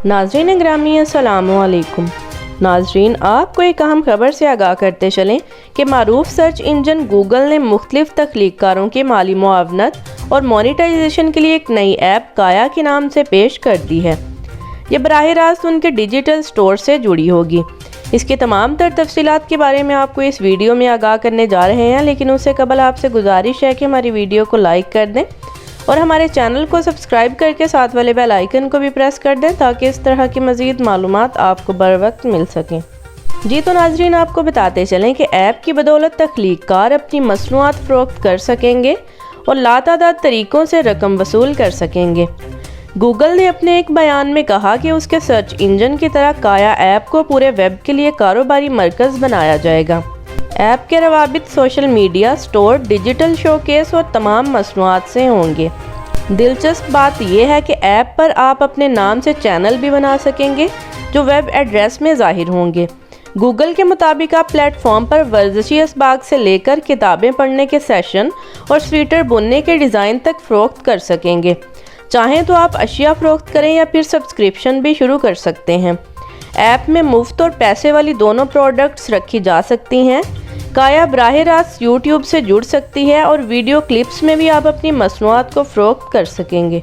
नाज़रीन ग्रामी अस्सलाम वालेकुम। नाज़रीन, आपको एक अहम खबर से आगाह करते चलें कि मारूफ सर्च इंजन गूगल ने मुख्तलिफ तख्लीक़कारों की माली मुआवनत और मोनेटाइजेशन के लिए एक नई ऐप काया के नाम से पेश कर दी है। ये बराह रास्त उनके डिजिटल स्टोर से जुड़ी होगी। इसकी तमाम तर तफसीलात के बारे में आपको इस वीडियो में आगाह करने जा रहे हैं, लेकिन उससे कबल आपसे गुजारिश है कि हमारी वीडियो को लाइक कर दें और हमारे चैनल को सब्सक्राइब करके साथ वाले बेल आइकन को भी प्रेस कर दें ताकि इस तरह की मज़ीद मालूमात आपको बर वक्त मिल सकें। जी तो नाज़रीन, आपको बताते चलें कि ऐप की बदौलत तख्लीक़कार अपनी मसनूआत फ़रोख्त कर सकेंगे और लातादाद तरीक़ों से रकम वसूल कर सकेंगे। गूगल ने अपने एक बयान में कहा कि उसके सर्च इंजन की तरह काया ऐप को पूरे वेब के लिए कारोबारी मरकज़ बनाया जाएगा। ऐप के रवाबित social media, store, digital showcase और तमाम मसनूआत से होंगे। दिलचस्प बात यह है कि ऐप पर आप अपने नाम से चैनल भी बना सकेंगे जो वेब एड्रेस में ज़ाहिर होंगे। गूगल के मुताबिक आप प्लेटफॉर्म पर वर्जिशी असबाग से लेकर किताबें पढ़ने के सेशन और स्वेटर बुनने के डिज़ाइन तक फ़रोख्त कर सकेंगे। चाहें तो आप अशिया फ़रोख्त करें या फिर सब्सक्रिप्शन भी शुरू कर सकते हैं। ऐप में मुफ्त और पैसे वाली दोनों प्रोडक्ट्स रखी जा सकती हैं। काया बराह रास्त यूट्यूब से जुड़ सकती है और वीडियो क्लिप्स में भी आप अपनी मसनूआत को फ़रोख्त कर सकेंगे।